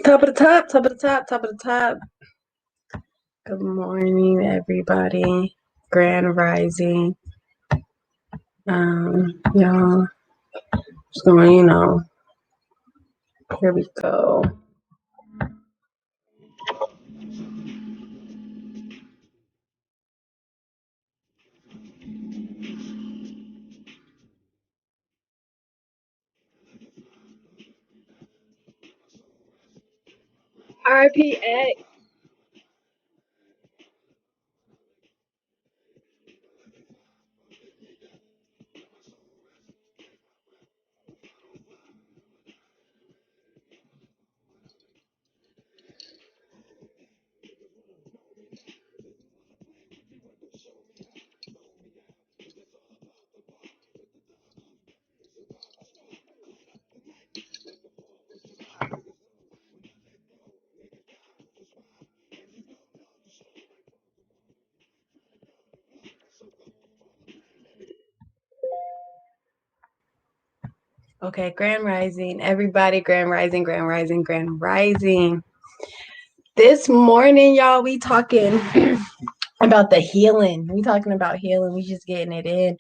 Top of the top, top of the top, top of the top. Good morning, everybody. Grand Rising. Y'all, just going, here we go. RPX. Okay, Grand Rising. Everybody, Grand Rising, Grand Rising, Grand Rising. This morning, y'all, we talking about the healing. We talking about healing. We just getting it in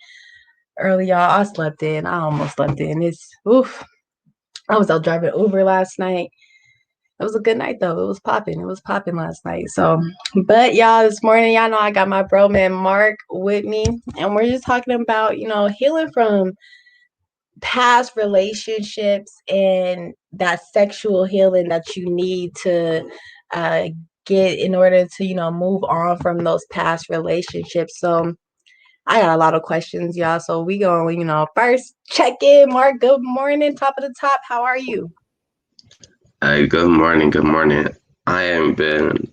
early, y'all. I slept in. I almost slept in. I was out driving Uber last night. It was a good night though. It was popping. It was popping last night. So, but y'all, this morning, y'all know I got my bro man Mark with me, and we're just talking about, healing from past relationships and that sexual healing that you need to get in order to, move on from those past relationships. So, I got a lot of questions, y'all. So we go, first check in. Mark, good morning. Top of the top. How are you? Hey, good morning. Good morning. I haven't been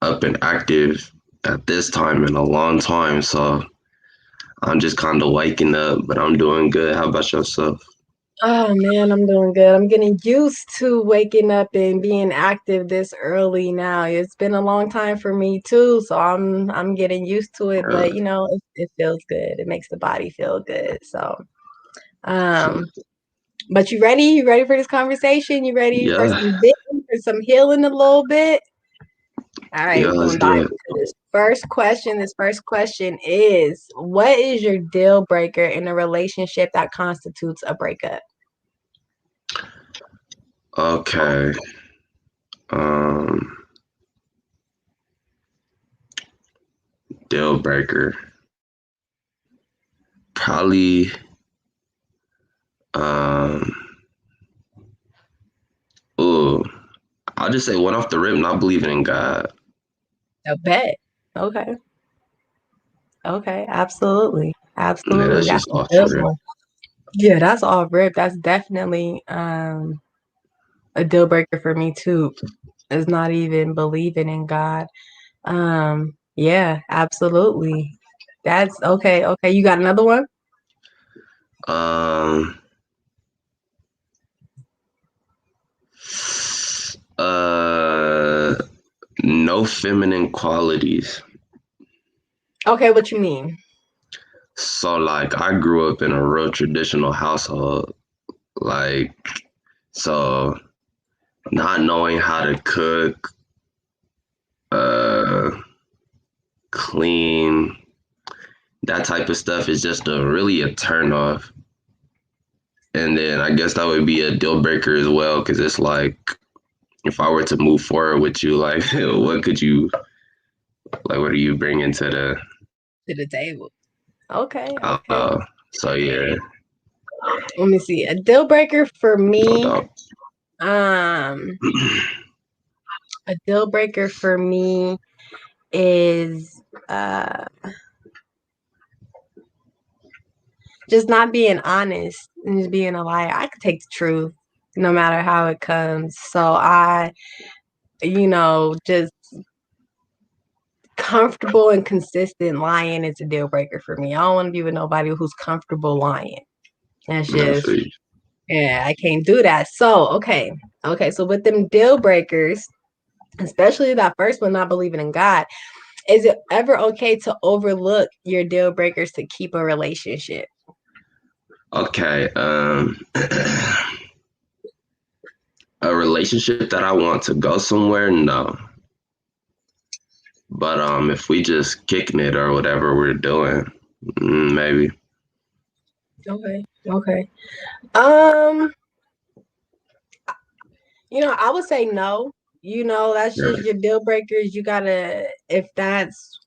up and active at this time in a long time, so I'm just kind of waking up, but I'm doing good. How about yourself? Oh man, I'm doing good. I'm getting used to waking up and being active this early now. It's been a long time for me too, so I'm getting used to it, Uh, but it feels good. It makes the body feel good. So, so, um, but you ready? You ready for this conversation? You ready for yeah, some digging, for some healing a little bit? All right, yeah, we're let's gonna do dive it. into this first question. This first question is, what is your deal breaker in a relationship that constitutes a breakup? Okay. Um, Deal breaker. Probably, um, oh, I'll just say one off the rip, not believing in God. A bet. Okay. Okay. Absolutely. Yeah, Absolutely. that's That's just a off the good rip. one. Yeah, that's all rip. That's definitely a deal breaker for me too. Is not even believing in God. Yeah, absolutely. That's okay. Okay. You got another one? Um, uh, no feminine qualities. Okay, what you mean? So like I grew up in a real traditional household. Like so not knowing how to cook, uh clean, that type of stuff is just really a turn off. And then I guess that would be a deal breaker as well, because it's like if I were to move forward with you, like what could you like what are you bringing to the To the table. Okay, okay. uh so yeah, Let me see. A deal breaker for no me. doubt. Um, a deal breaker for me is just not being honest and just being a liar. I could take the truth no matter how it comes. So just comfortable and consistent lying is a deal breaker for me. I don't want to be with nobody who's comfortable lying. That's I just, feel you. yeah, I can't do that. So, okay. Okay. So with them deal breakers, especially that first one, not believing in God, is it ever okay to overlook your deal breakers to keep a relationship? Okay, A relationship that I want to go somewhere, no. But if we just kicking it or whatever we're doing, maybe. Okay. Okay. Um, I would say no. That's just Yeah. your deal breakers. You gotta, if that's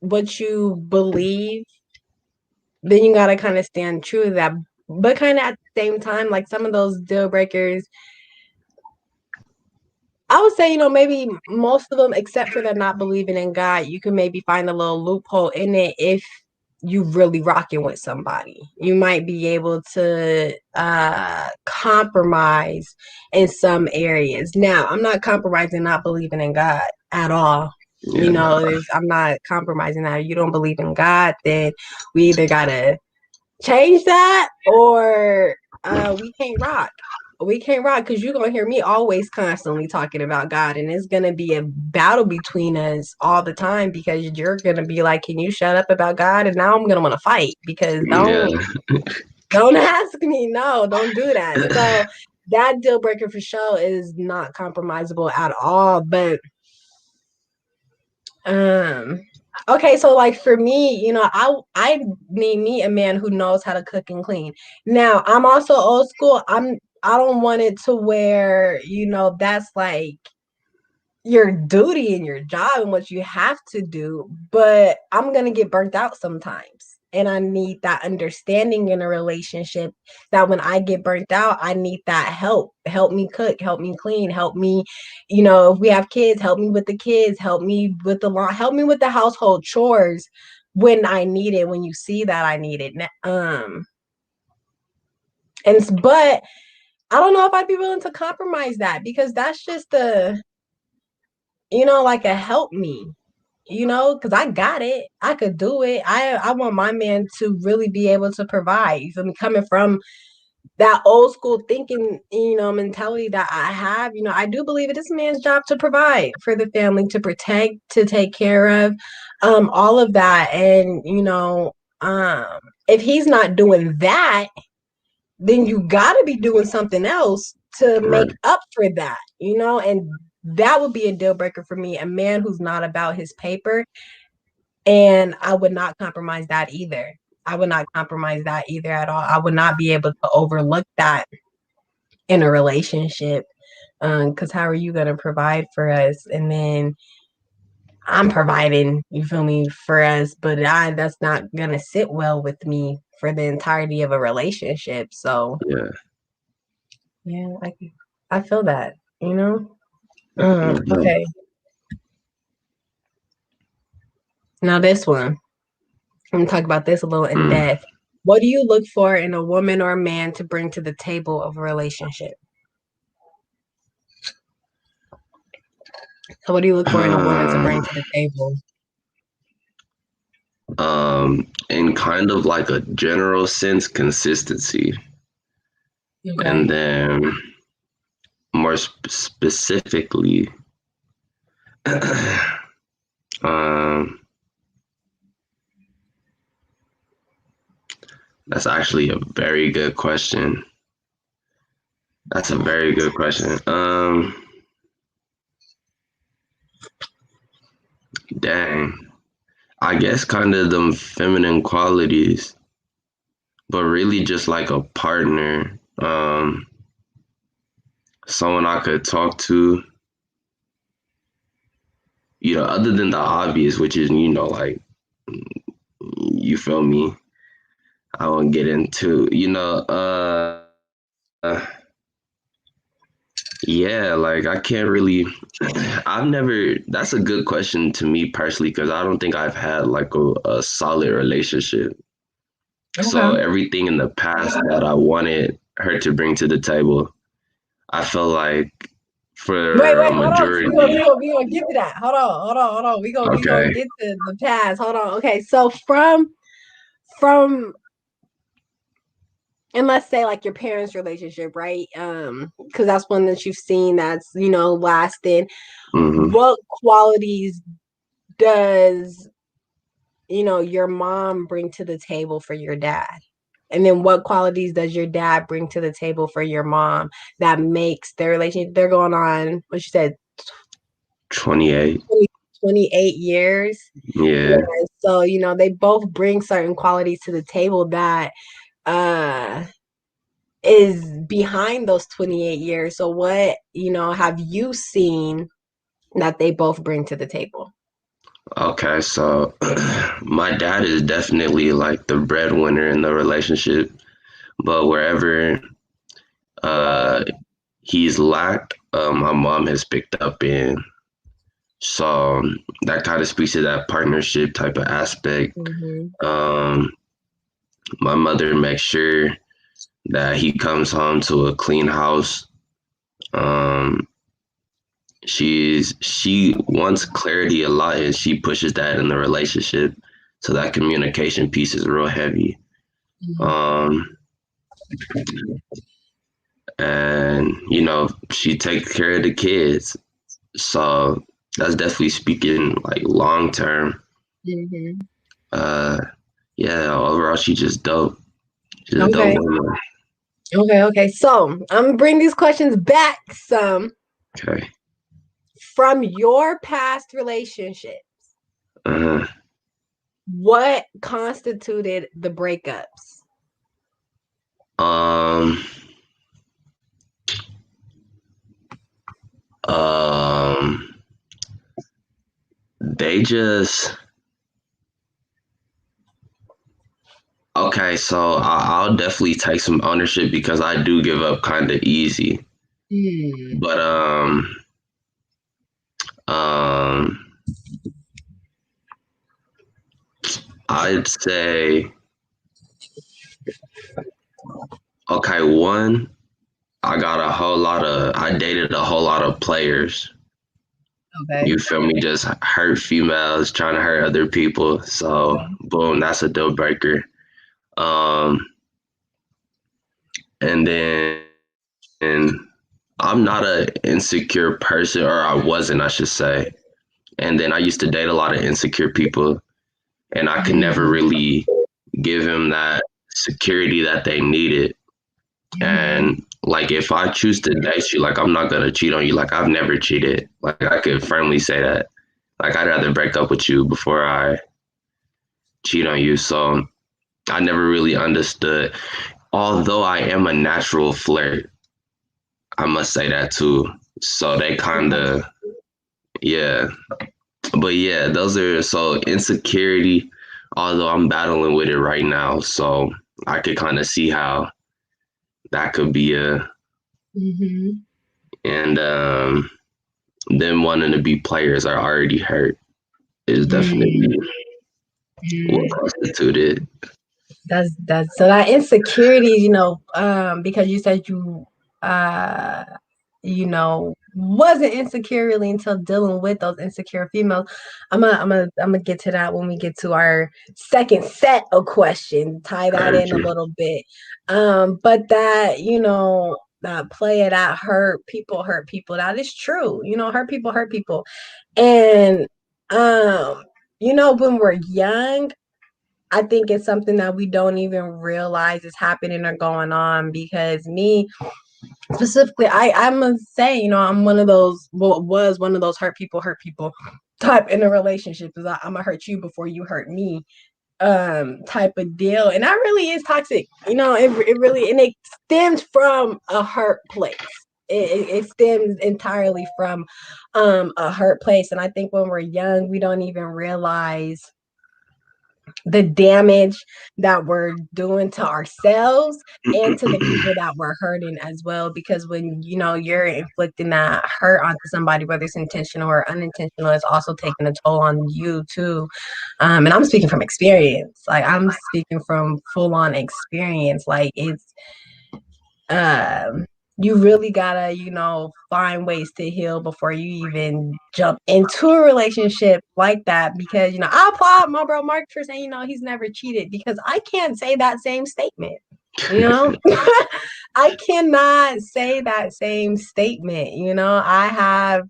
what you believe, then you gotta kind of stand true to that. But kind of at the same time, like some of those deal breakers, I would say, maybe most of them, except for the not believing in God, you can maybe find a little loophole in it if you really rocking with somebody. You might be able to compromise in some areas. Now, I'm not compromising not believing in God at all. Yeah, no. I'm not compromising that. If you don't believe in God, then we either gotta change that or we can't rock. We can't rock because you're gonna hear me always constantly talking about God, and it's gonna be a battle between us all the time because you're gonna be like, "Can you shut up about God?" And now I'm gonna want to fight because Yeah. don't ask me. No, don't do that. So that deal breaker for sure is not compromisable at all. But um okay, so like for me, I need me a man who knows how to cook and clean. Now, I'm also old school. I don't want it to where, that's like your duty and your job and what you have to do, but I'm going to get burnt out sometimes. And I need that understanding in a relationship that when I get burnt out, I need that help. Help me cook, help me clean, help me, if we have kids, help me with the kids, help me with the lawn, help me with the household chores when I need it, when you see that I need it. But I don't know if I'd be willing to compromise that because that's just like a help me, because I got it. I could do it. I want my man to really be able to provide. You feel me? Coming from that old school thinking, mentality that I have, I do believe it is a man's job to provide for the family, to protect, to take care of, all of that. And, um, if he's not doing that, then you got to be doing something else to make Right. up for that, and that would be a deal breaker for me, a man who's not about his paper. And I would not compromise that either. I would not compromise that either at all. I would not be able to overlook that in a relationship. Because how are you going to provide for us? And then I'm providing, you feel me, for us, but that's not going to sit well with me for the entirety of a relationship. So, Yeah. yeah, I feel that, Mhm. Okay. Now this one, I'm gonna talk about this a little in Mm. depth. What do you look for in a woman or a man to bring to the table of a relationship? So what do you look for in a woman to bring Um, to the table? in kind of like a general sense, consistency, and Okay. then more specifically, um, that's actually a very good question. That's a very good question. Dang. I guess kind of them feminine qualities, but really just like a partner, someone I could talk to, other than the obvious, which is, like, you feel me? I won't get into, yeah, like I can't really, that's a good question to me personally, because I don't think I've had like a solid relationship. So Okay. everything in the past that I wanted her to bring to the table, I feel like Wait, for a wait, hold on. majority, We gonna get to that. Hold on. We gonna okay. get to the past. Hold on. Okay, so from and let's say like your parents' relationship, right? Because that's one that you've seen that's lasted. Hmm. What qualities does your mom bring to the table for your dad? And then what qualities does your dad bring to the table for your mom that makes their relationship? They're going on, what you said, 28. 28 years. Yeah. Yeah. So, they both bring certain qualities to the table that is behind those 28 years. So what, have you seen that they both bring to the table? Okay, so my dad is definitely like the breadwinner in the relationship, but wherever uh he's lacked, my mom has picked up in. So that kind of speaks to that partnership type of aspect. Mm-hmm. Um, my mother makes sure that he comes home to a clean house. Um, she wants clarity a lot, and she pushes that in the relationship. So that communication piece is real heavy. Mm-hmm. Um, and she takes care of the kids. So that's definitely speaking like long term. Mm-hmm. Uh, yeah, overall she just dope. She's a dope Okay. woman. Okay. So I'm gonna bring these questions back some Okay. from your past relationship. Uh-huh. What constituted the breakups? Um, um, they just okay. So I'll definitely take some ownership because I do give up kind of easy. Hmm. But um, I'd say okay. One, I dated a whole lot of players. Okay. You feel me? Just hurt females, trying to hurt other people. So boom, that's a deal breaker. Um, and then and I'm not a insecure person, or I wasn't, I should say. And then I used to date a lot of insecure people, and I could never Mm-hmm. really give him that security that they needed. Mm-hmm. And like, if I choose to date you, like, I'm not gonna cheat on you. Like, I've never cheated. Like, I could firmly say that. Like, I'd rather break up with you before I cheat on you. So I never really understood. Although I am a natural flirt, I must say that too. So they kind of, yeah. But yeah, those are so insecurity, although I'm battling with it right now. So I could kind of see how that could be Mm-hmm. and them wanting to be players are already hurt is definitely what Mm-hmm. constituted. That's so that insecurity, because you said uh wasn't insecure really until dealing with those insecure females. I'm gonna get to that when we get to our second set of questions. Tie that Hurt in a you. little bit. But that, that play it out hurt people. That is true. Hurt people. And when we're young, I think it's something that we don't even realize is happening or going on because me specifically, I'm gonna say, I'm one of those, well, was one of those hurt people type in a relationship is I'm gonna hurt you before you hurt me type of deal. And that really is toxic. It really, and it stems from a hurt place. It stems entirely from a hurt place. And I think when we're young, we don't even realize the damage that we're doing to ourselves and to the people that we're hurting as well, because when you're inflicting that hurt onto somebody, whether it's intentional or unintentional, it's also taking a toll on you too. And I'm speaking from experience, like I'm speaking from full-on experience. Like it's um you really gotta find ways to heal before you even jump into a relationship like that, because I applaud my bro Mark for saying he's never cheated, because I can't say that same statement. you know I cannot say that same statement. I have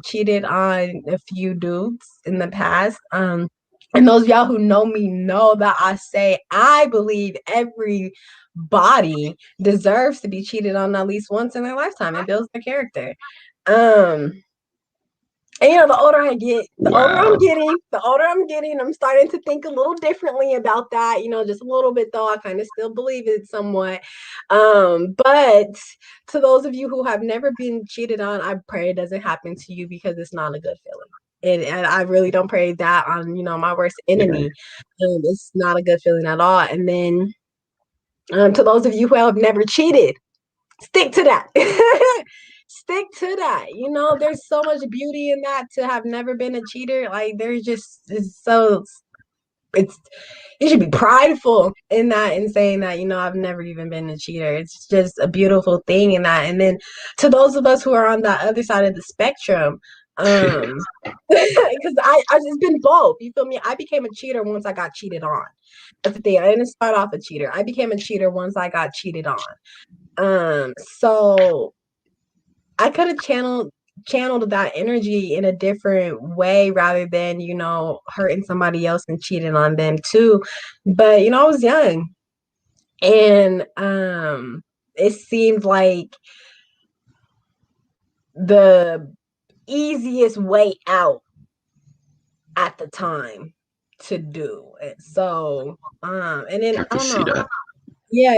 cheated on a few dudes in the past, And those of y'all who know me know that I say I believe everybody deserves to be cheated on at least once in their lifetime. It builds their character. Um, and the older I get, Wow. the older I'm getting, I'm starting to think a little differently about that. Just a little bit though. I kind of still believe it somewhat. But to those of you who have never been cheated on, I pray it doesn't happen to you because it's not a good feeling. And I really don't pray that on my worst Yeah. enemy. It's not a good feeling at all. And then to those of you who have never cheated, stick to that. Stick to that. There's so much beauty in that to have never been a cheater. Like there's just it's you should be prideful in that and saying that, I've never even been a cheater. It's just a beautiful thing in that. And then to those of us who are on that other side of the spectrum, because I just been both. You feel me? I became a cheater once I got cheated on. That's the thing. I didn't start off a cheater. I became a cheater once I got cheated on. So I could have channeled that energy in a different way rather than, hurting somebody else and cheating on them too. But, I was young and it seemed like the easiest way out at the time to do it. So, and then I I can don't see know. that. Yeah,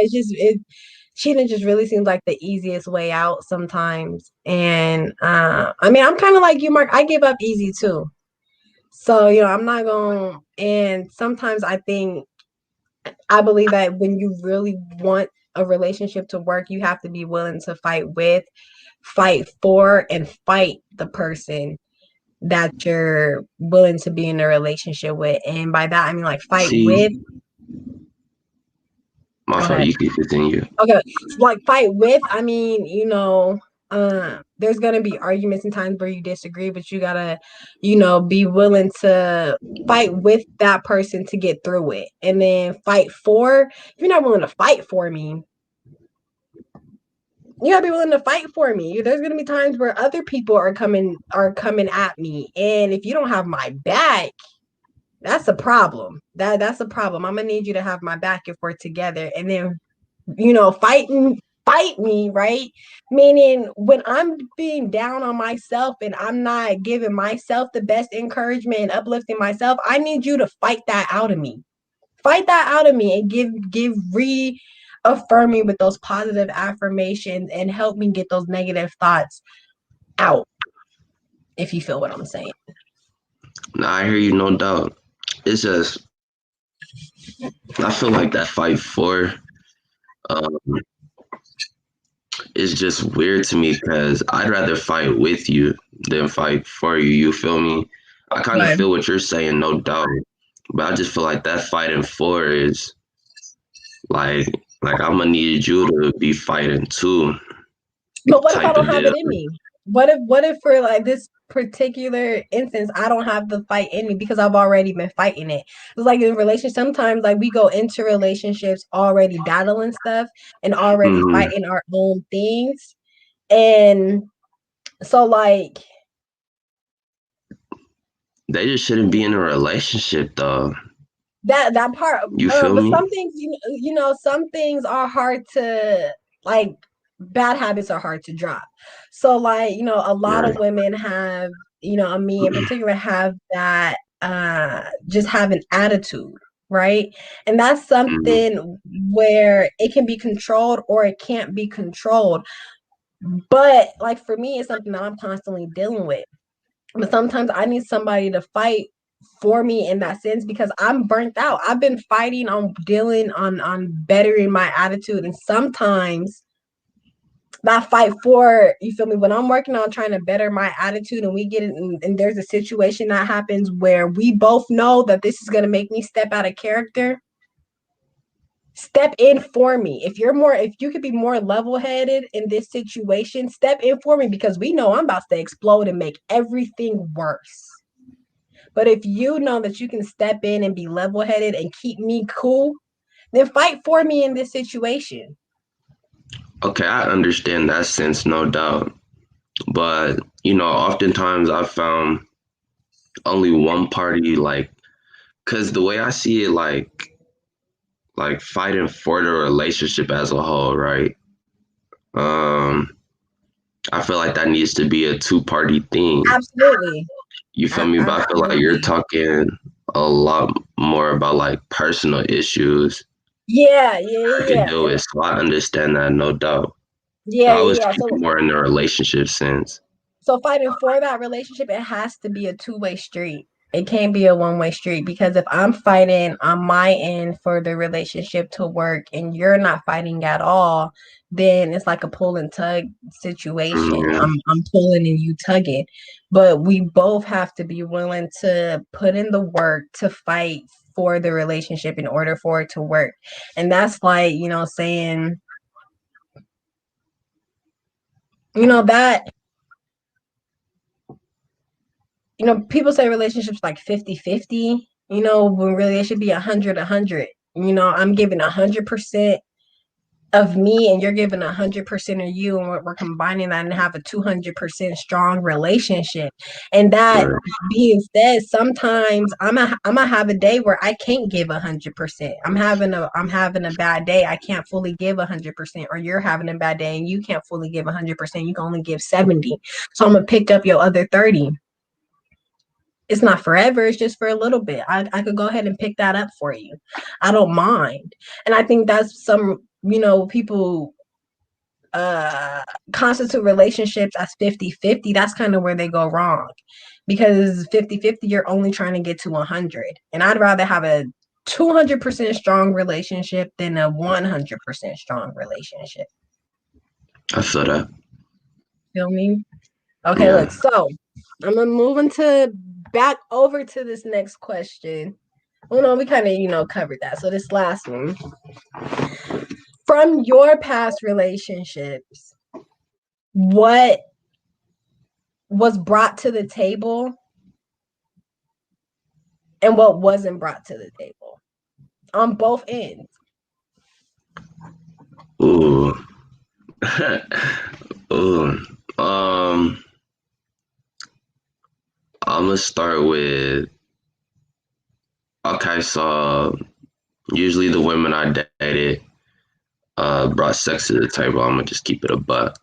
cheating just really seems like the easiest way out sometimes. And I mean, I'm kind of like you, Mark. I give up easy too. So, I'm not going to, and sometimes I believe that when you really want a relationship to work, you have to be willing to fight for, and fight the person that you're willing to be in a relationship with. And by that, I mean like fight See, with, my go fault. ahead. You can continue. Okay, so like fight with, I mean, there's gonna be arguments and times where you disagree, but you gotta, be willing to fight with that person to get through it. And then fight for, if you're not willing to fight for me, you gotta be willing to fight for me. There's gonna be times where other people are coming at me. And if you don't have my back, that's a problem. That's a problem. I'm gonna need you to have my back if we're together. And then fight me, right? Meaning when I'm being down on myself and I'm not giving myself the best encouragement and uplifting myself, I need you to fight that out of me. Fight that out of me and give reaffirm me with those positive affirmations and help me get those negative thoughts out, if you feel what I'm saying. Nah, I hear you, no doubt. It's just I feel like that fight for um is just weird to me because I'd rather fight with you than fight for you. You feel me? I kind of But feel what you're saying, no doubt. But I just feel like that fighting for is like I'm gonna need you to be fighting too, But what if I type don't of have it deal. in me? What if for like this particular instance, I don't have the fight in me because I've already been fighting it. It's like in relationships, sometimes like we go into relationships already battling stuff and already Hmm. fighting our own things. And so like They just shouldn't be in a relationship though. that part, You feel but me? some things, some things are hard to, like, bad habits are hard to drop. So like, a lot Right. of women have, me in particular, have that just have an attitude, right? And that's Hmm. something where it can be controlled or it can't be controlled. But like for me, it's something that I'm constantly dealing with. But sometimes I need somebody to fight for me in that sense because I'm burnt out. I've been fighting on dealing on bettering my attitude. And sometimes that fight for, you feel me, when I'm working on trying to better my attitude and we get it and there's a situation that happens where we both know that this is gonna make me step out of character, step in for me. If you could be more level-headed in this situation, step in for me because we know I'm about to explode and make everything worse. But if you know that you can step in and be level-headed and keep me cool, then fight for me in this situation. Okay, I understand that sense, no doubt. But oftentimes I found only one party like Cause the way I see it, like fighting for the relationship as a whole, right? Um, I feel like that needs to be a two-party thing. Absolutely. You feel me? But I feel like you're Absolutely. talking a lot more about like personal issues Yeah, yeah, I could yeah. do it. So I understand that, no doubt. Yeah, But I yeah, was yeah. speaking more in the relationship sense. So fighting for that relationship, it has to be a two-way street. It can't be a one-way street because if I'm fighting on my end for the relationship to work and you're not fighting at all, then it's like a pull and tug situation. Yeah, I'm pulling and you tugging. But we both have to be willing to put in the work to fight for the relationship in order for it to work. And that's like, saying, that people say relationships like 50-50, when really it should be 100-100. I'm giving 100% of me and you're giving 100% of you, and we're combining that and have a 200% strong relationship. And that right. being said, sometimes I'm gonna have a day where I can't give 100%. I'm having a bad day. I can't fully give 100%, or you're having a bad day and you can't fully give 100%. You can only give 70. So I'm gonna pick up your other 30. It's not forever, it's just for a little bit. I could go ahead and pick that up for you. I don't mind. And I think that's some, people uh constitute relationships as 50-50. That's kind of where they go wrong. Because 50-50, you're only trying to get to 100. And I'd rather have a 200% strong relationship than a 100% strong relationship. I feel that. Feel me? Okay, Yeah. look, so I'm gonna move into back over to this next question. Well, no, we kind of, covered that. So this last one. From your past relationships, what was brought to the table and what wasn't brought to the table on both ends? Ooh. Ooh. I'm gonna start with okay, so usually the women I dated brought sex to the table. I'm gonna just keep it a buck.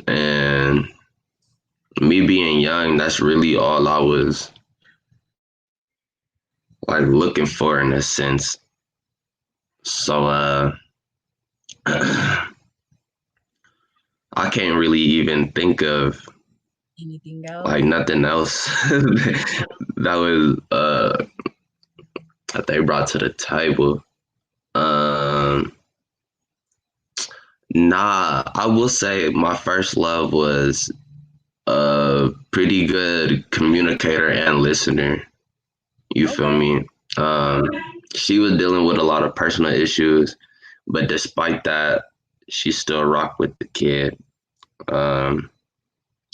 And me being young, that's really all I was like looking for in a sense. So I can't really even think of Anything else? like nothing else that was that they brought to the table. Um Nah, I will say my first love was a pretty good communicator and listener. You feel Okay. me? Um, she was dealing with a lot of personal issues, but despite that, she still rocked with the kid. Um,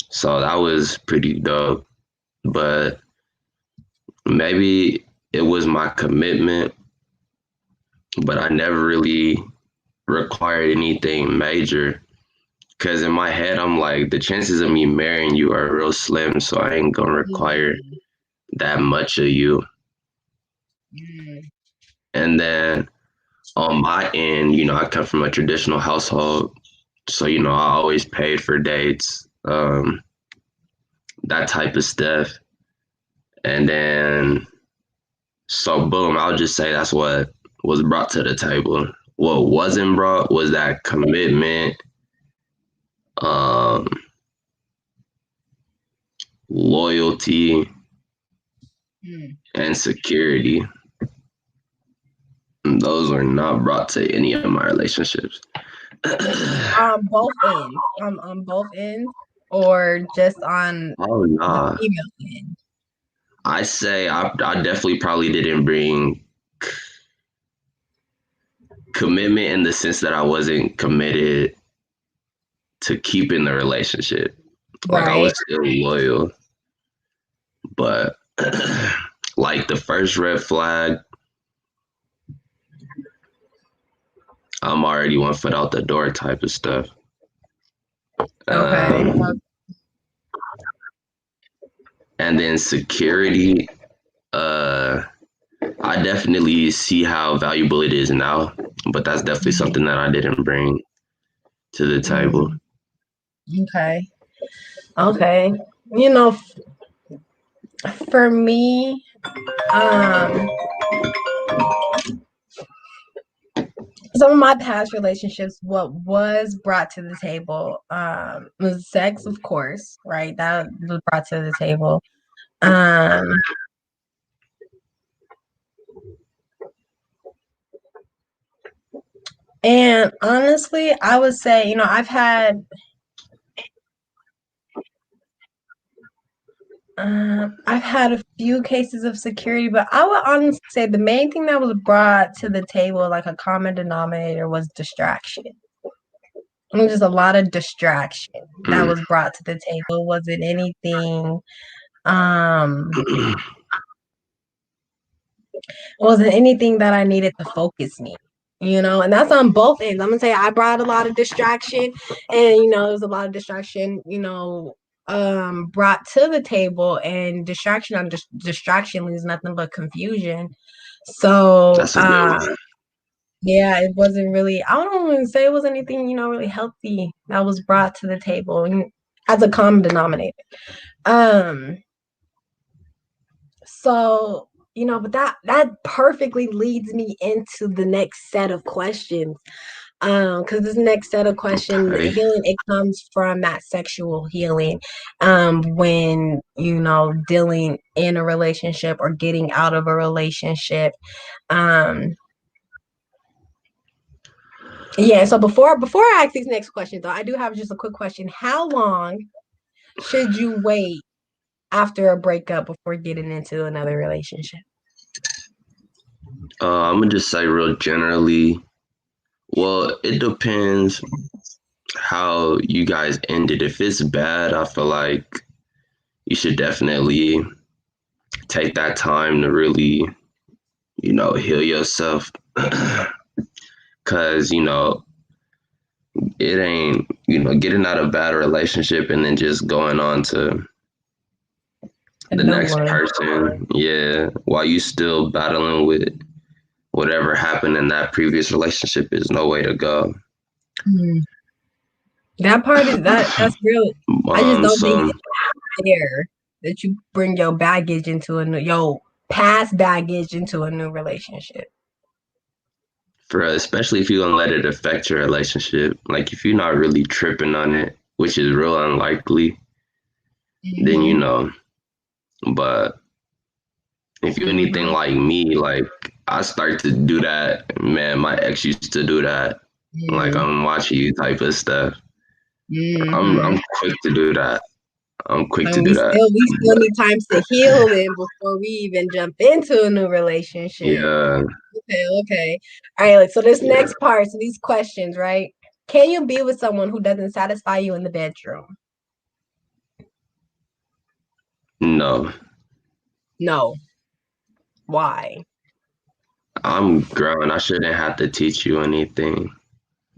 so that was pretty dope. But maybe it was my commitment, but I never really required anything major. Cause in my head, I'm like, the chances of me marrying you are real slim, so I ain't gonna require Mm, that much of you. mm, And then on my end, I come from a traditional household, so I always paid for dates, that type of stuff. And then, so boom, I'll just say that's what was brought to the table. What wasn't brought was that commitment, um, loyalty, mm. and security. Those were not brought to any of my relationships. Both ends. On both ends, or just on Oh the nah. female end? I say I definitely probably didn't bring commitment in the sense that I wasn't committed to keeping the relationship. Like I Right. was still loyal, but like the first red flag, I'm already 1 foot out the door type of stuff. Okay. Um, and then security, uh, I definitely see how valuable it is now, but that's definitely something that I didn't bring to the table. Okay. Okay. You know, for me, some of my past relationships, what was brought to the table was sex, of course, right? That was brought to the table. And honestly, I would say, I've had a few cases of security, but I would honestly say the main thing that was brought to the table, like a common denominator, was distraction. It was just a lot of distraction that was brought to the table. Wasn't anything, wasn't anything that I needed to focus me, and that's on both ends. I'm gonna say I brought a lot of distraction, and there was a lot of distraction, brought to the table, and distraction on distraction leaves nothing but confusion. So That's a good one. yeah, it wasn't really, I don't even say it was anything, really healthy that was brought to the table as a common denominator. Um, so, but that perfectly leads me into the next set of questions. Because this next set of questions, Okay. healing, it comes from that sexual healing. When, dealing in a relationship or getting out of a relationship. Yeah, so before I ask these next questions, though, I do have just a quick question. How long should you wait after a breakup before getting into another relationship? I'm gonna just say real generally. Well, it depends how you guys ended. If it's bad, I feel like you should definitely take that time to really, heal yourself. Cause, it ain't, getting out of a bad relationship and then just going on to the next person. Yeah. While you still battling with whatever happened in that previous relationship is no way to go. That part is that's real. I just don't think So it's fair that you bring your baggage into your past baggage into a new relationship. for especially if you're gonna let it affect your relationship, like if you're not really tripping on it, which is real unlikely, then But if you're anything like me, like I start to do that, man, my ex used to do that. Like I'm watching you type of stuff. I'm quick to do that. I'm quick to And do that. we still But need times to heal then before we even jump into a new relationship. yeah, Okay. All right, so this yeah. next part, so these questions, right? Can you be with someone who doesn't satisfy you in the bedroom? No. No. Why? I'm grown. I shouldn't have to teach you anything.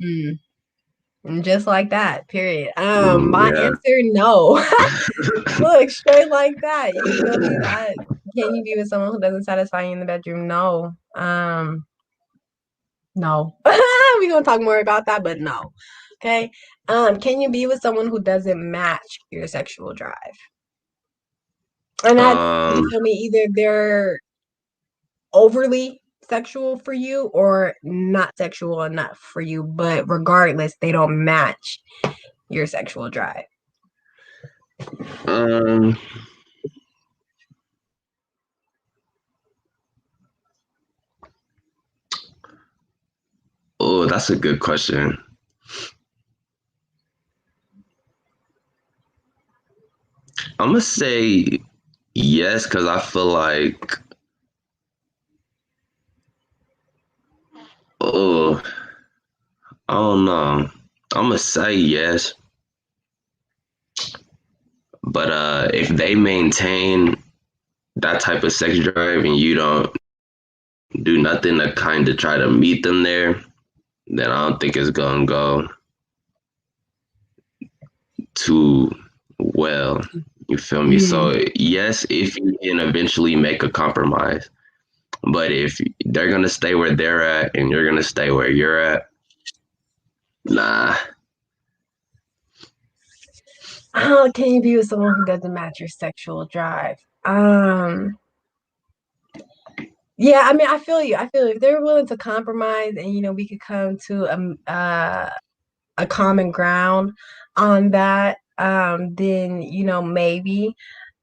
Mm. And just like that, period. My Yeah. answer, no. Look, straight like that. You feel me? Can you be with someone who doesn't satisfy you in the bedroom? No. No. We're gonna talk more about that, but no. Okay. Can you be with someone who doesn't match your sexual drive? And that's, you Um feel me, either they're overly sexual for you or not sexual enough for you, but regardless, they don't match your sexual drive. um oh, that's a good question. I'm gonna say yes, because I feel like, oh, I don't know. I'm gonna say yes, but if they maintain that type of sex drive and you don't do nothing to kind of try to meet them there, then I don't think it's gonna go too well. You feel me? Mm. So yes, if you can eventually make a compromise, But if they're gonna stay where they're at and you're gonna stay where you're at, nah. How can you be with someone who doesn't match your sexual drive? Yeah, I mean, I feel you. I feel if they're willing to compromise and we could come to a common ground on that, then maybe.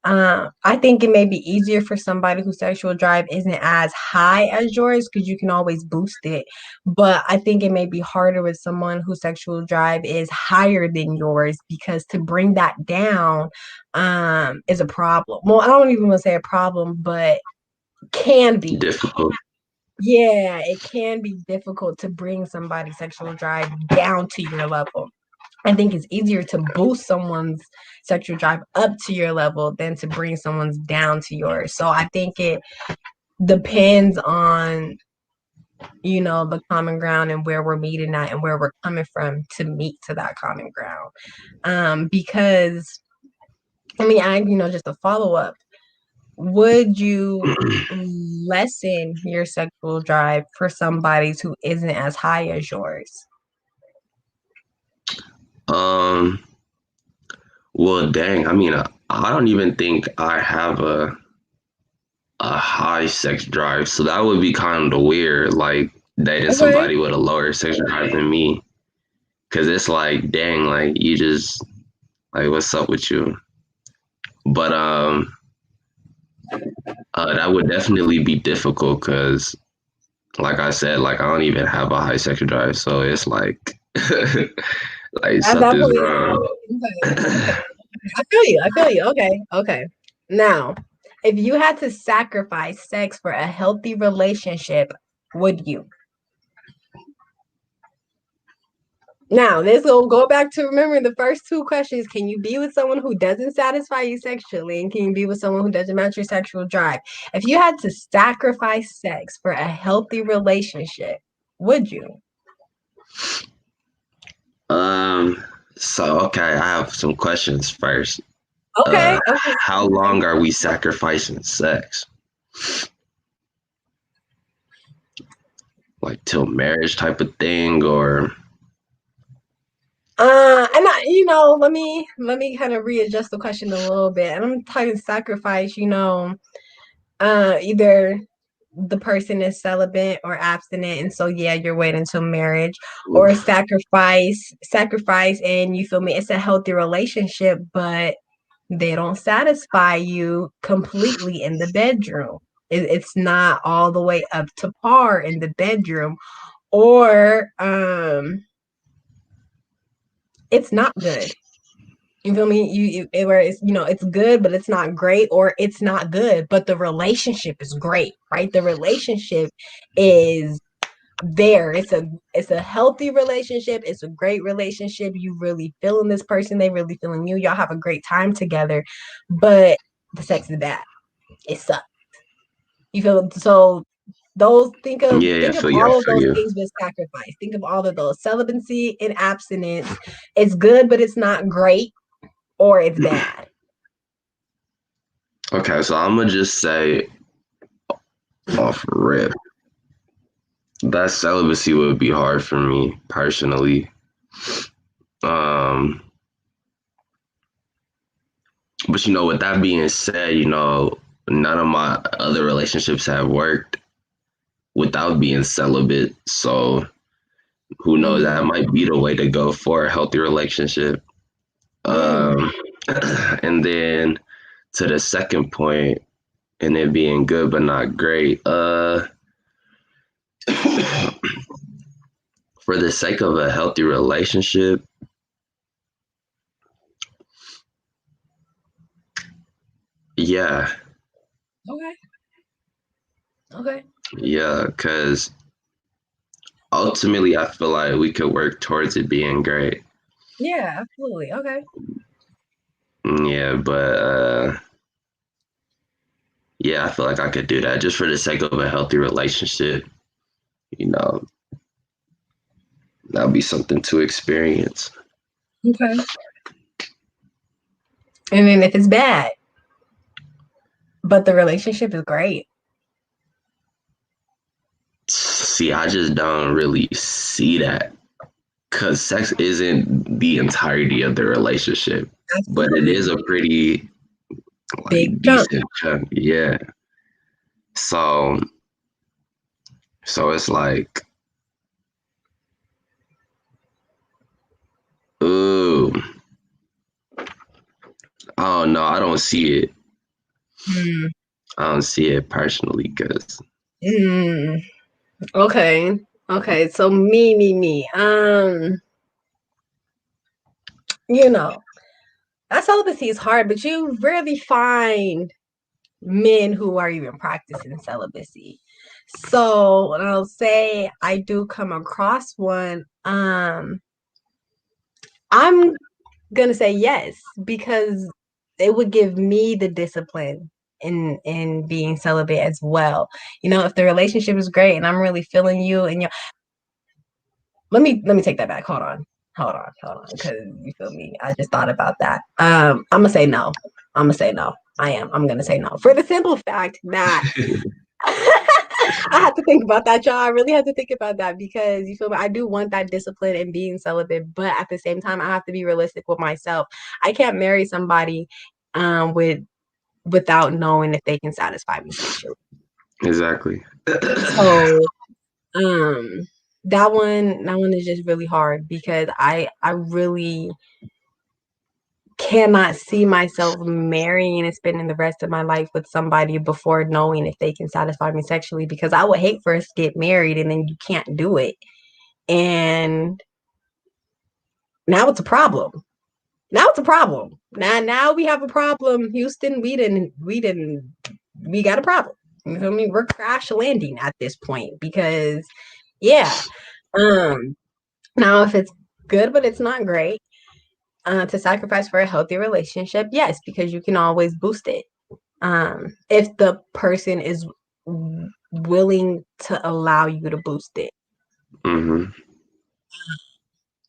I think it may be easier for somebody whose sexual drive isn't as high as yours because you can always boost it. But I think it may be harder with someone whose sexual drive is higher than yours because to bring that down is a problem. Well, I don't even want to say a problem, but can be. Difficult. Yeah, it can be difficult to bring somebody's sexual drive down to your level. I think it's easier to boost someone's sexual drive up to your level than to bring someone's down to yours. So I think it depends on, the common ground and where we're meeting at and where we're coming from to meet to that common ground. Because I mean, just a follow up. Would you lessen your sexual drive for somebody who isn't as high as yours? Um. Well, dang. I mean, I don't even think I have a high sex drive, so that would be kind of weird. Like dating Okay. somebody with a lower sex drive than me, because it's like, dang, like you just like, what's up with you? But that would definitely be difficult because, like I said, like I don't even have a high sexual drive, so it's like, like That's something's definitely wrong. okay. I feel you. I feel you. Okay. Okay. Now, if you had to sacrifice sex for a healthy relationship, would you? Now, this will go back to remembering the first two questions. Can you be with someone who doesn't satisfy you sexually? And can you be with someone who doesn't match your sexual drive? If you had to sacrifice sex for a healthy relationship, would you? Um. So okay, I have some questions first. Okay. Okay. How long are we sacrificing sex? Like till marriage type of thing, or And let me kind of readjust the question a little bit. And I'm talking sacrifice, either the person is celibate or abstinent, and so yeah, you're waiting until marriage, or oof. sacrifice, and you feel me, it's a healthy relationship, but they don't satisfy you completely in the bedroom. It's not all the way up to par in the bedroom, or it's not good. You feel me? Where it's it's good, but it's not great, or it's not good, but the relationship is great, right? The relationship is there. It's a healthy relationship. It's a great relationship. You really feeling this person, they really feeling you. Y'all have a great time together, but the sex is bad. It sucks. You feel so those Yeah, I think of feel you. I all of feel those you. things with sacrifice. Think of all of those celibacy and abstinence. It's good, but it's not great, or it's bad. Okay, so I'm gonna just say off rip that celibacy would be hard for me personally. Um, but with that being said, none of my other relationships have worked without being celibate. So who knows? That Mm-hmm. might be the way to go for a healthy relationship. Mm. Um, and then to the second point, and it being good but not great. For the sake of a healthy relationship, yeah, Okay. Okay. yeah, because ultimately I feel like we could work towards it being great. Yeah, absolutely. Okay. Yeah, but yeah, I feel like I could do that just for the sake of a healthy relationship. You know, that'll be something to experience. Okay. And then if it's bad, but the relationship is great. See, I just don't really see that because sex isn't the entirety of the relationship, but it is Absolutely. a pretty Big like jump. decent chunk. Yeah. So it's like, ooh, oh no, I don't see it. Mm. I don't see it personally because Mm. Okay. Okay. So me. You know, that celibacy is hard, but you rarely find men who are even practicing celibacy. So when I'll say I do come across one, I'm gonna say yes because it would give me the discipline in being celibate as well. You know, if the relationship is great and I'm really feeling you and you let me take that back. Hold on, because you feel me. I just thought about that. I'm gonna say no. I'm gonna say no. I am. I'm gonna say no for the simple fact that I have to think about that, y'all. I really have to think about that because you feel me. I do want that discipline and being celibate, but at the same time, I have to be realistic with myself. I can't marry somebody without knowing if they can satisfy me sexually. exactly. So um that one is just really hard because I really cannot see myself marrying and spending the rest of my life with somebody before knowing if they can satisfy me sexually because I would hate for us to get married and then you can't do it. And now it's a problem. Now it's a problem. Now we have a problem. Houston, we got a problem. You feel me? We're crash landing at this point because yeah. Um Now if it's good but it's not great, to sacrifice for a healthy relationship, yes, because you can always boost it. If the person is willing to allow you to boost it. Hmm.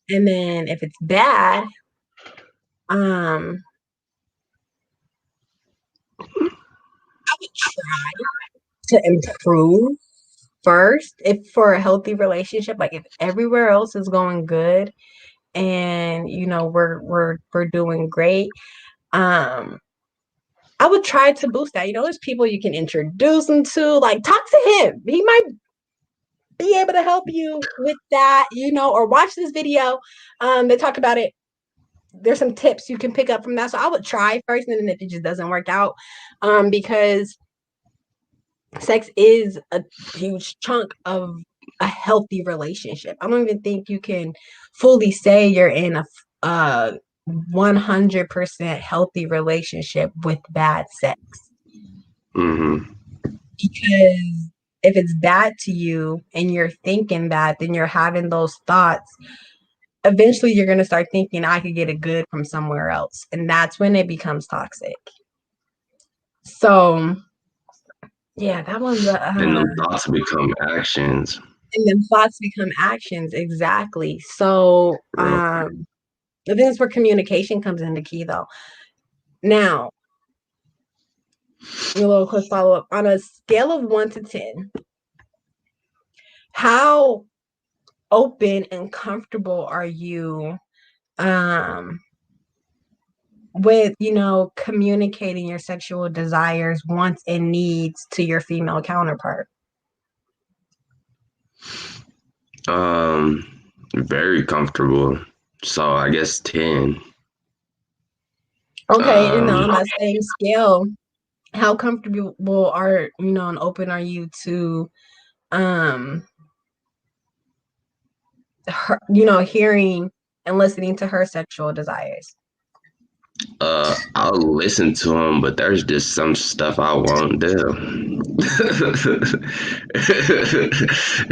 And then if it's bad, um, I would try to improve first if for a healthy relationship, like if everywhere else is going good and you know we're doing great, um, I would try to boost that. You know, there's people you can introduce them to, like talk to him. He might be able to help you with that, you know, or watch this video. They talk about it. There's some tips you can pick up from that. So I would try first, and then if it just doesn't work out, because sex is a huge chunk of a healthy relationship. I don't even think you can fully say you're in a 100% healthy relationship with bad sex. Hmm. Because if it's bad to you and you're thinking that, then you're having those thoughts. Eventually, you're going to start thinking, I could get it good from somewhere else. And that's when it becomes toxic. So, yeah, that one's And them thoughts become actions. and then thoughts become actions. Exactly. So, Bro. I think that's where communication comes into key, though. Now, a little quick follow up on a scale of 1 to 10, how open and comfortable are you um with communicating your sexual desires, wants and needs to your female counterpart? Um, very comfortable. So I guess 10. Okay, and Um, on that same scale, how comfortable are and open are you to um her, hearing and listening to her sexual desires? I'll listen to him, but there's just some stuff I won't do.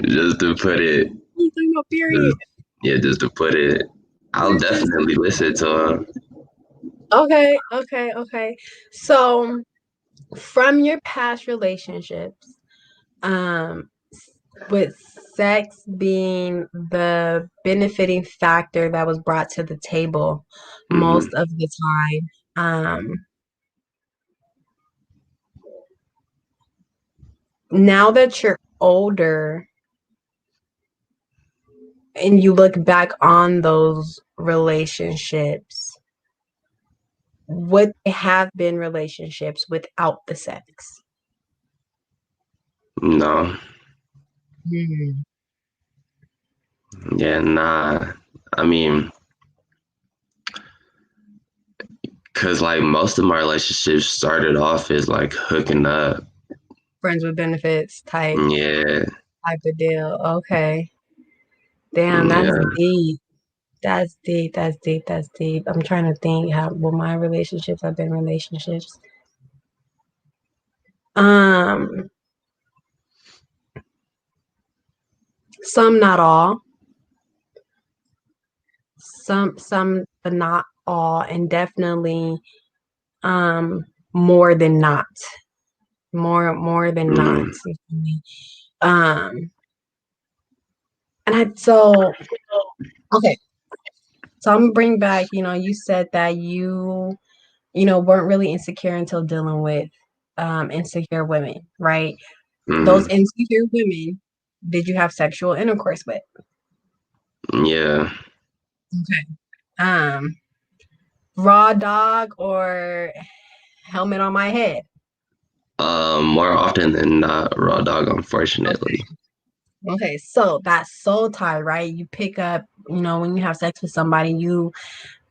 Just to put it, No, period. yeah, just to put it, I'll There's just definitely listen to him. okay. So from your past relationships, um with sex being the benefiting factor that was brought to the table Hmm. most of the time, now that you're older, and you look back on those relationships, would they have been relationships without the sex? No. Mm. Yeah, nah. I mean, cause like most of my relationships started off as like hooking up. Friends with benefits Yeah, type of deal. Okay. Damn, that's yeah. deep. That's deep. That's deep. That's deep. I'm trying to think how well my relationships have been relationships. Um, some, not all. Some, but not all, and definitely more than not. More than not. Mm, Um, and I so okay. So I'm gonna bring back, you said that you weren't really insecure until dealing with insecure women, right? Those mm, insecure women, did you have sexual intercourse with? yeah. Okay. Um, raw dog or helmet on my head? More often than not, raw dog, unfortunately. Okay, so that's soul tie, right? You pick up, when you have sex with somebody,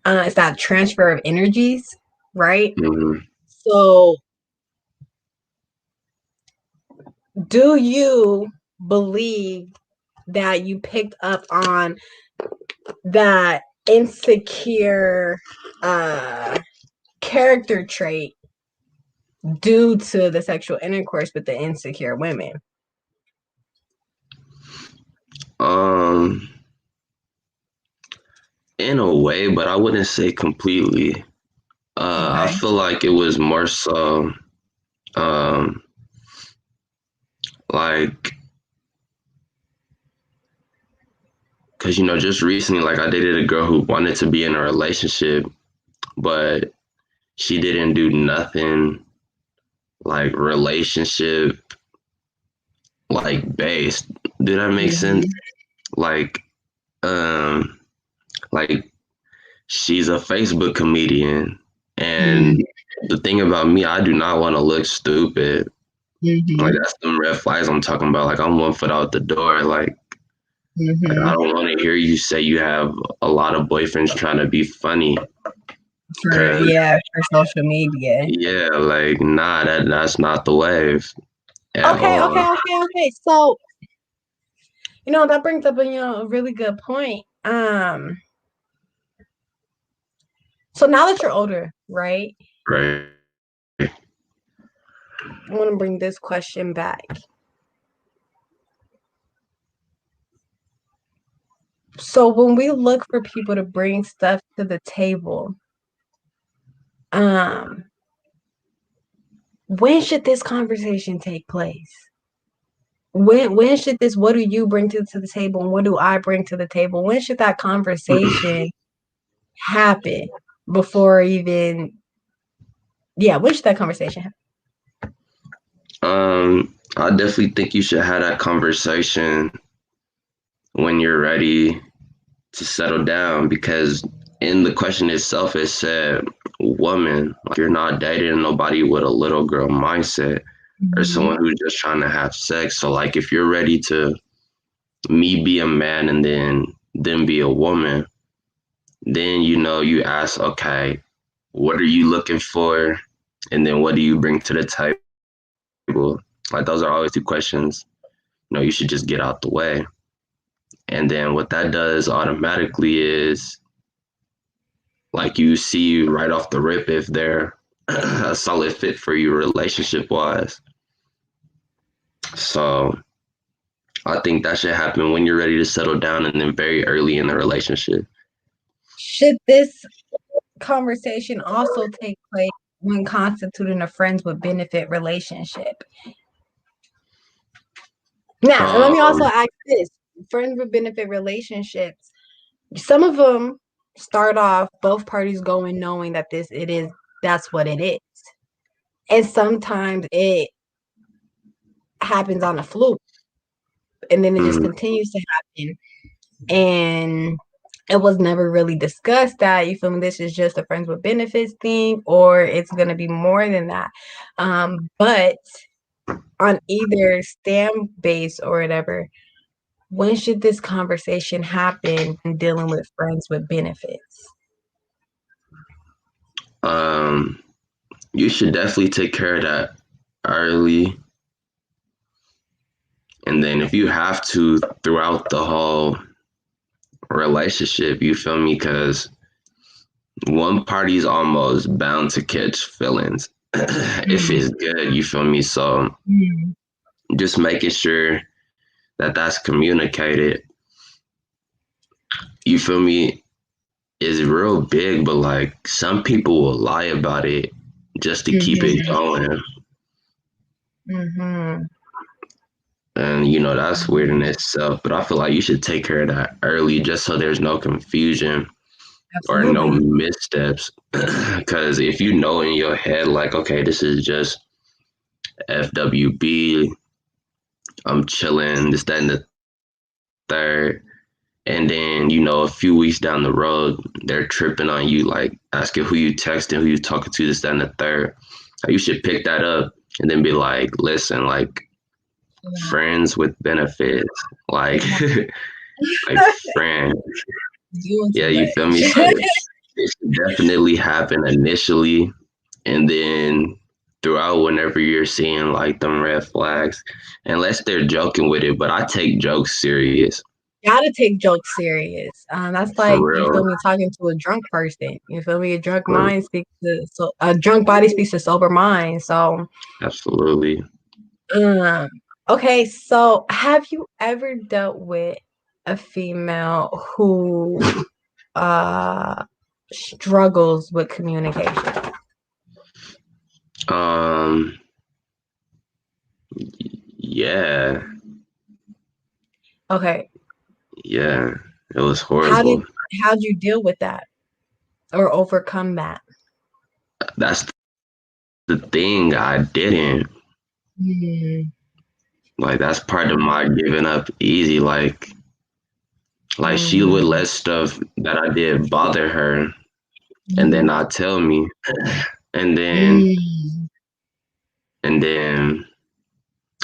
it's that transfer of energies, right? Mm, So, do you believe that you picked up on that insecure character trait due to the sexual intercourse with the insecure women? um, in a way, but I wouldn't say completely. I Okay. feel like it was more so, um, like, cause just recently, like I dated a girl who wanted to be in a relationship, but she didn't do nothing like relationship like based. Did that make sense? Mm-hmm. Like, um, like she's a Facebook comedian, and the thing about me, I do not want to look stupid. Like Mm-hmm. that's some red flags I'm talking about. Like I'm 1 foot out the door. Like I Mm-hmm. don't want to hear you say you have a lot of boyfriends trying to be funny. For Cause yeah, for social media. yeah, like nah, that's not the wave at Okay, all. okay, okay, okay. So, that brings up a really good point. So now that you're older, right? Right. I want to bring this question back. So when we look for people to bring stuff to the table, um, when should this conversation take place? When should this, what do you bring to the table and what do I bring to the table? When should that conversation happen before even, yeah, when should that conversation happen? I definitely think you should have that conversation when you're ready to settle down because in the question itself it said woman. Like you're not dating nobody with a little girl mindset or Mhm. someone who's just trying to have sex. So like if you're ready to me be a man and then be a woman, then you ask, okay, what are you looking for? And then what do you bring to the table? Like those are always two questions. You should just get out the way. And then what that does automatically is like you see right off the rip if they're a solid fit for you relationship wise. So I think that should happen when you're ready to settle down and then very early in the relationship. Should this conversation also take place when constituting a friends with benefit relationship? Now, let me also Um, ask this. Friends with benefit relationships, some of them start off both parties going knowing that that's what it is. And sometimes it happens on a fluke and then it just mm, continues to happen. and it was never really discussed that, you feel me, this is just a friends with benefits thing, or it's gonna be more than that. But on either stamp base or whatever, when should this conversation happen when dealing with friends with benefits? You should definitely take care of that early. And then if you have to throughout the whole relationship, you feel me? Because one party's almost bound to catch feelings if Mm, it's good, you feel me? So mm, just making sure that that's communicated, you feel me, is real big, but like some people will lie about it just to keep it mhm, going. mhm, And that's weird in mhm. itself, but I feel like you should take care of that early just so there's no confusion or no Absolutely. missteps. Because if you know in your head, like, okay, this is just FWB, I'm chilling, this, that, and the third. And then, a few weeks down the road, they're tripping on you, like asking who you texting, who you talking to, this, that, and the third. You should pick that up and then be like, listen, like Yeah. friends with benefits, like Yeah. like friends. Doing Yeah, too you feel me? much. So it should definitely happen initially, and then throughout whenever you're seeing like them red flags, unless they're joking with it. But I take jokes serious Gotta take jokes serious. That's for like, you real. feel me, talking to a drunk person. You feel me? For, A drunk body speaks to sober mind. So, absolutely. um, okay. So, have you ever dealt with a female who struggles with communication? Um, yeah, Okay. yeah. It was How did horrible. how'd you deal with that or overcome that? That's the thing. I didn't. Mm, Like that's part of my giving up easy. Like she would mm, let stuff that I did bother her and then mhm, not tell me. And then mm, and then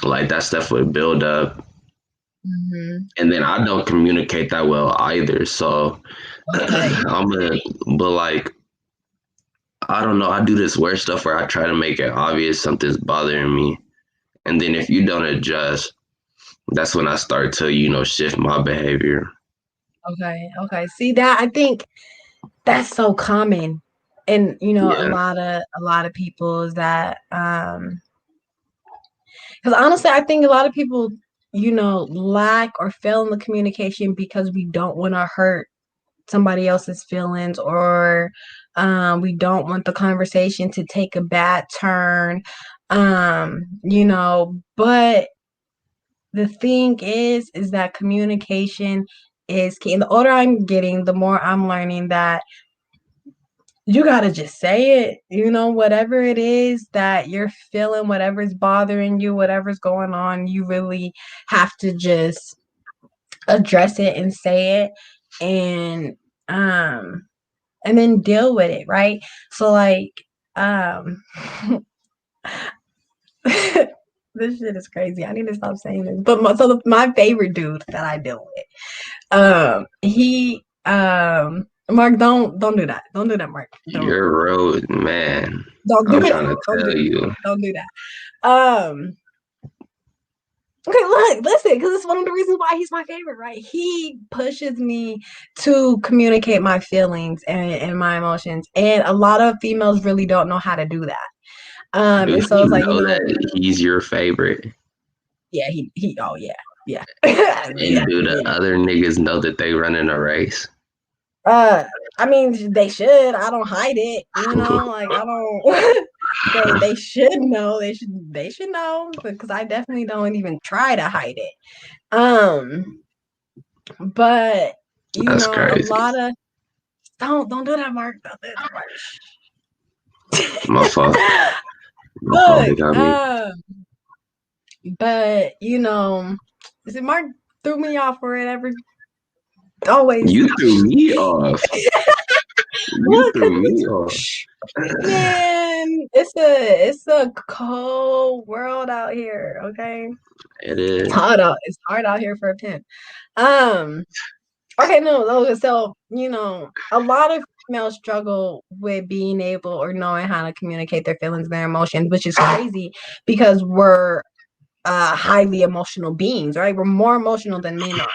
like that stuff would build up. mhm. And then I don't communicate that well either. So Okay. I'm gonna but like I don't know, I do this weird stuff where I try to make it obvious something's bothering me. And then if you don't adjust, that's when I start to, shift my behavior. Okay. Okay. See that, I think that's so common. And Yeah. a lot of people is that because honestly, I think a lot of people, lack or fail in the communication because we don't want to hurt somebody else's feelings, or we don't want the conversation to take a bad turn. But the thing is that communication is key. And the older I'm getting, the more I'm learning that you gotta just say it, whatever it is that you're feeling, whatever's bothering you, whatever's going on, you really have to just address it and say it, and um and then deal with it, right? So like, um this shit is crazy. I need to stop saying this. But my favorite dude that I deal with, he Mark, don't do that. Don't do that, Mark. Don't You're a road man. don't do I'm that. trying to Don't do tell that. you. Don't do that. Okay, look, listen, because it's one of the reasons why he's my favorite, right? He pushes me to communicate my feelings and my emotions. And a lot of females really don't know how to do that. Do And so you it's like, know that he's your favorite? yeah, oh yeah, yeah, And yeah, do the yeah. other niggas know that they running a race? Uh, I mean, they should. I don't hide it, like I don't. They should know. They should know because I definitely don't even try to hide it. Um, but That's a crazy. lot of don't do that, Mark. Don't do that, Mark. My fault. My fault. Look, He got me. but is it Mark threw me off or whatever? always. You threw me off. You Well, threw me off. man, it's a cold world out here. Okay, It it's is. hard out here for a pimp. Um. Okay, no. So a lot of females struggle with being able or knowing how to communicate their feelings and their emotions, which is crazy because we're highly emotional beings, right? We're more emotional than men are,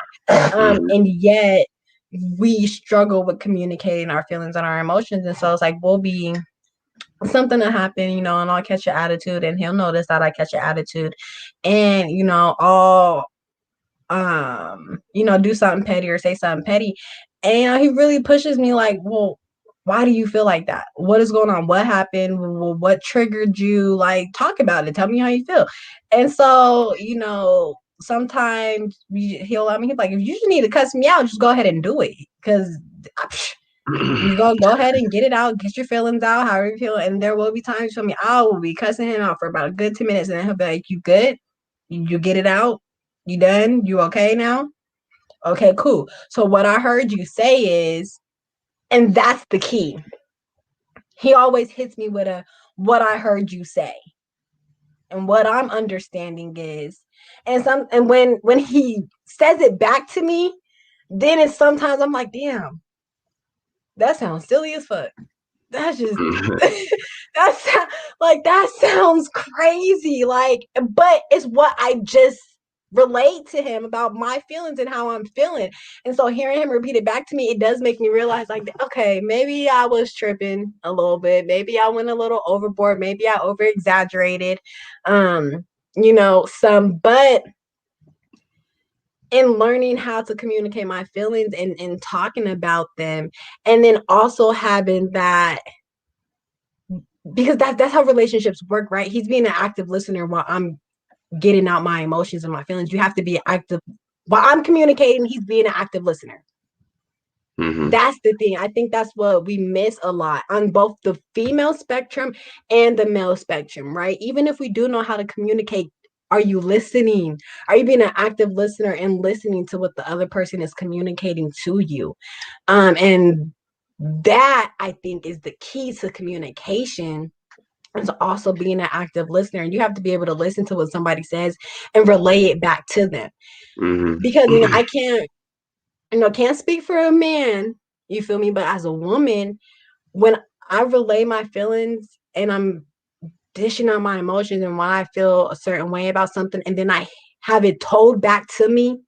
and yet we struggle with communicating our feelings and our emotions. And so it's like we'll be something to happen, and I'll catch your attitude, and he'll notice that I catch your attitude, and I'll do something petty or say something petty. And he really pushes me like, well, why do you feel like that? What is going on? What happened? What triggered you? Like, talk about it. Tell me how you feel. And so, sometimes he'll let me, he's like, if you just need to cuss me out, just go ahead and do it. Because you go ahead and get it out, get your feelings out, however you feel. And there will be times for me, I will be cussing him out for about a good 10 minutes. And then he'll be like, you good? You get it out? You done? You okay now? Okay, cool. So what I heard you say is, and that's the key. He always hits me with what I heard you say. And what I'm understanding is, and when he says it back to me, then it's sometimes I'm like, damn, that sounds silly as fuck. That's just that's like that sounds crazy. Like, but it's what I just relate to him about my feelings and how I'm feeling. And so hearing him repeat it back to me, it does make me realize, like, okay, maybe I was tripping a little bit. Maybe I went a little overboard. Maybe I over exaggerated. But in learning how to communicate my feelings and talking about them, and then also having that, because that's how relationships work, right? He's being an active listener while I'm getting out my emotions and my feelings. You have to be active while I'm communicating. He's being an active listener. That's the thing. I think that's what we miss a lot on both the female spectrum and the male spectrum, right? Even if we do know how to communicate, are you listening? Are you being an active listener and listening to what the other person is communicating to you? And that, I think, is the key to communication. Is also being an active listener, and you have to be able to listen to what somebody says and relay it back to them. Because I can't speak for a man, you feel me? But as a woman, when I relay my feelings and I'm dishing out my emotions and why I feel a certain way about something, and then I have it told back to me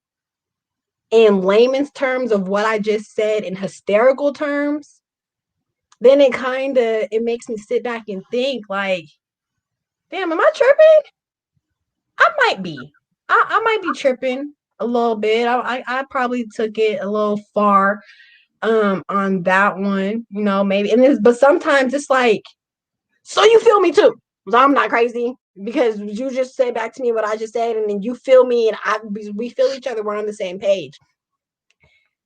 in layman's terms of what I just said in hysterical terms, then it makes me sit back and think like, damn, am I tripping? I might be. I might be tripping a little bit. I probably took it a little far on that one, maybe. But sometimes it's like, so you feel me too. So I'm not crazy because you just said back to me what I just said, and then you feel me, and we feel each other. We're on the same page.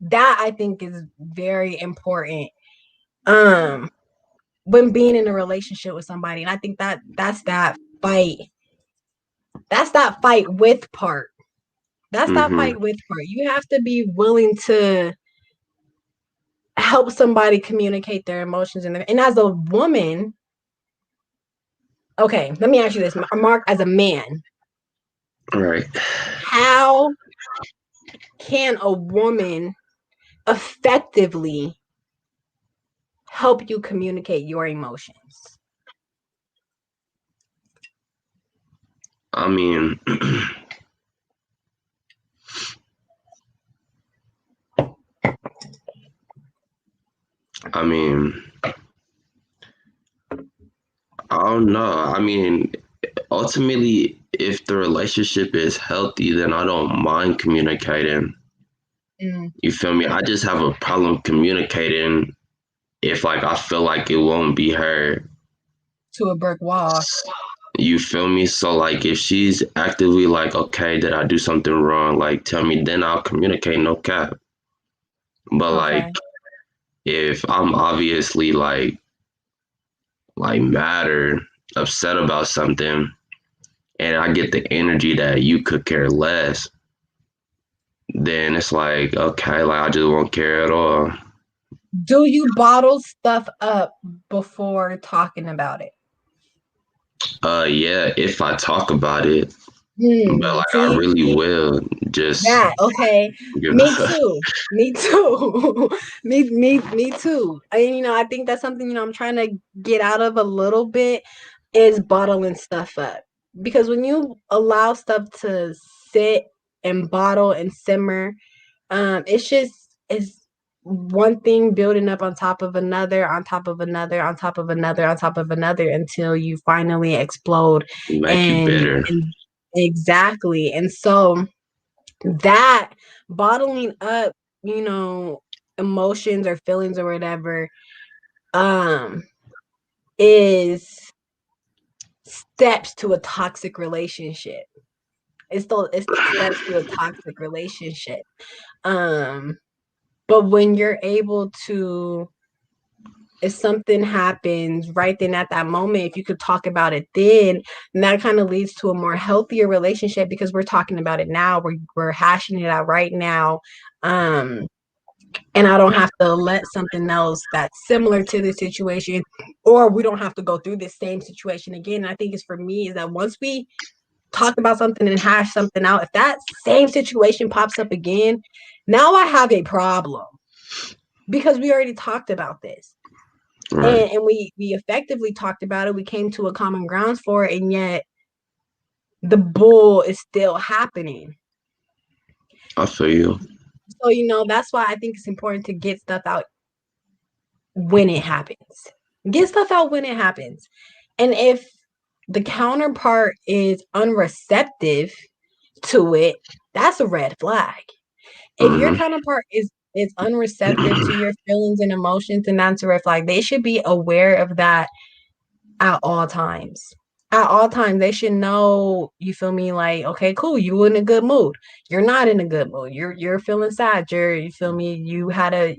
That, I think, is very important when being in a relationship with somebody. And I think that's that fight. That's that fight with part. That's that fight with part. You have to be willing to help somebody communicate their emotions. And as a woman, okay, let me ask you this, Mark, as a man. All right. How can a woman effectively help you communicate your emotions? I mean, I mean, I don't know. I mean, ultimately, if the relationship is healthy, then I don't mind communicating. You feel me? I just have a problem communicating if like I feel like it won't be heard. To a brick wall. You feel me? So like if she's actively like, okay, did I do something wrong? Like tell me, then I'll communicate, no cap. But Okay. like if I'm obviously like mad or upset about something and I get the energy that you could care less, then it's like, okay, like I just won't care at all. Do you bottle stuff up before talking about it? Yeah, if I talk about it, but like I See really will just that? Okay, give me too. Me too. Me too. I think that's something I'm trying to get out of a little bit is bottling stuff up because when you allow stuff to sit and bottle and simmer, it's one thing building up on top of another, on top of another, on top of another, on top of another until you finally explode. make you And, better. and exactly. And so that bottling up, you know, emotions or feelings or whatever, um, is steps to a toxic relationship. It's steps to a toxic relationship. Um, but when you're able to, if something happens right then at that moment, if you could talk about it then, that kind of leads to a more healthier relationship because we're talking about it now. We're hashing it out right now. Um, and I don't have to let something else that's similar to the situation, or we don't have to go through this same situation again. And I think it's for me is that once we talk about something and hash something out, if that same situation pops up again, now I have a problem because we already talked about this. Right. And we effectively talked about it. We came to a common grounds for it, and yet the bull is still happening. I feel you. So that's why I think it's important to get stuff out when it happens. Get stuff out when it happens. And if the counterpart is unreceptive to it, that's a red flag. If your Hmm. counterpart is unreceptive to your feelings and emotions, and that's a red flag. They should be aware of that at all times. At all times, they should know, you feel me, like, okay, cool, you in a good mood. You're not in a good mood. You're feeling sad. You feel me, you had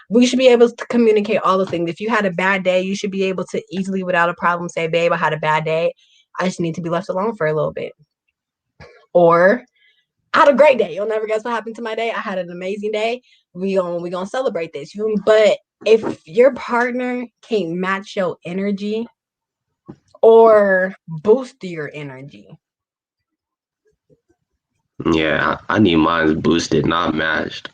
we should be able to communicate all those things. If you had a bad day, you should be able to easily, without a problem, say, babe, I had a bad day. I just need to be left alone for a little bit. Or I had a great day. You'll never guess what happened to my day. I had an amazing day. We gonna celebrate this. But if your partner can't match your energy or boost your energy. Yeah, I need mine boosted, not matched.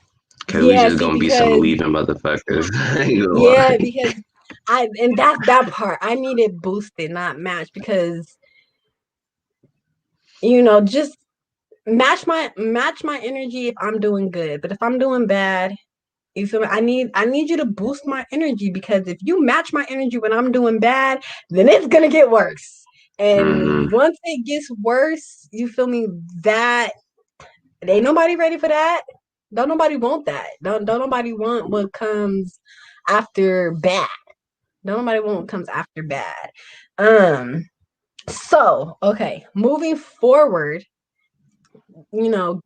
Cause we Yeah, just see, gonna be some because leaving motherfuckers. I ain't gonna yeah, lie. because and that's that part. I need it boosted, not matched, because just match my energy if I'm doing good. But if I'm doing bad, you feel me? I need you to boost my energy because if you match my energy when I'm doing bad, then it's gonna get worse. And Hmm. once it gets worse, you feel me? That ain't nobody ready for that. Don't nobody want that. Don't nobody want what comes after bad. Don't nobody want what comes after bad. So okay, moving forward, you know,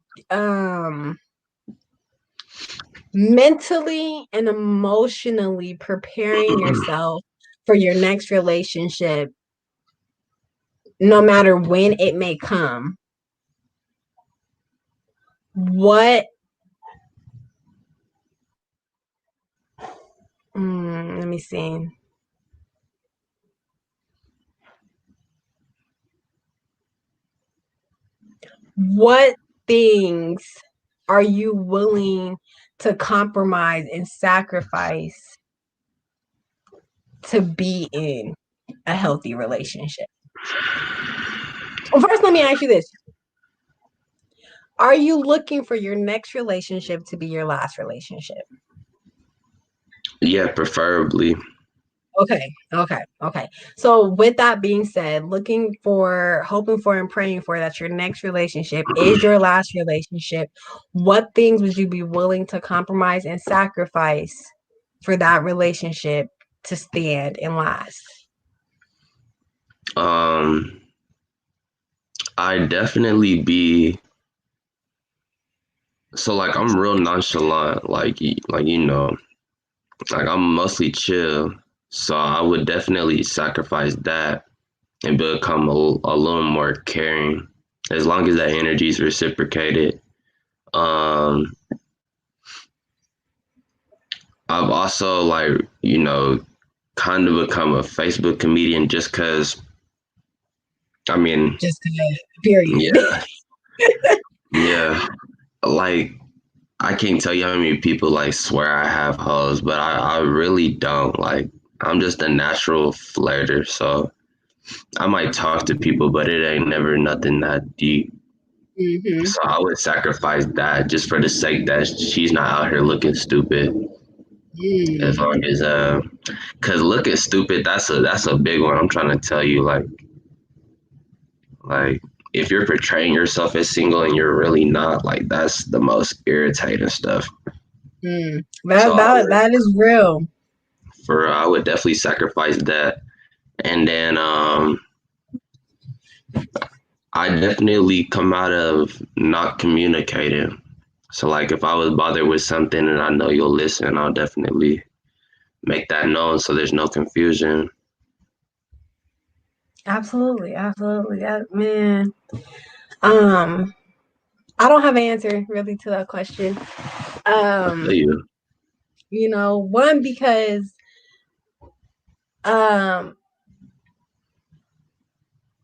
mentally and emotionally preparing yourself for your next relationship, no matter when it may come. What let me see. What things are you willing to compromise and sacrifice to be in a healthy relationship? Well, first, let me ask you this. Are you looking for your next relationship to be your last relationship? Yeah, preferably. Okay. So with that being said, hoping for and praying for that your next relationship is your last relationship, what things would you be willing to compromise and sacrifice for that relationship to stand and last? Um, I definitely be so like I'm real nonchalant, like like I'm mostly chill. So I would definitely sacrifice that and become a little more caring, as long as that energy is reciprocated. Um, I've also kind of become a Facebook comedian just because. I mean, Just period. yeah, yeah. Like I can't tell you how many people swear I have hoes, but I really don't. Like I'm just a natural flirter, so I might talk to people, but it ain't never nothing that deep. Mm-hmm. So I would sacrifice that just for the sake that she's not out here looking stupid. As long as cause looking stupid, that's a big one. I'm trying to tell you, like if you're portraying yourself as single and you're really not, like that's the most irritating stuff. So That is real. I would definitely sacrifice that, and then I definitely come out of not communicating. So like if I was bothered with something and I know you'll listen, I'll definitely make that known so there's no confusion. Absolutely, absolutely. Man. I don't have an answer really to that question. I feel you. One because um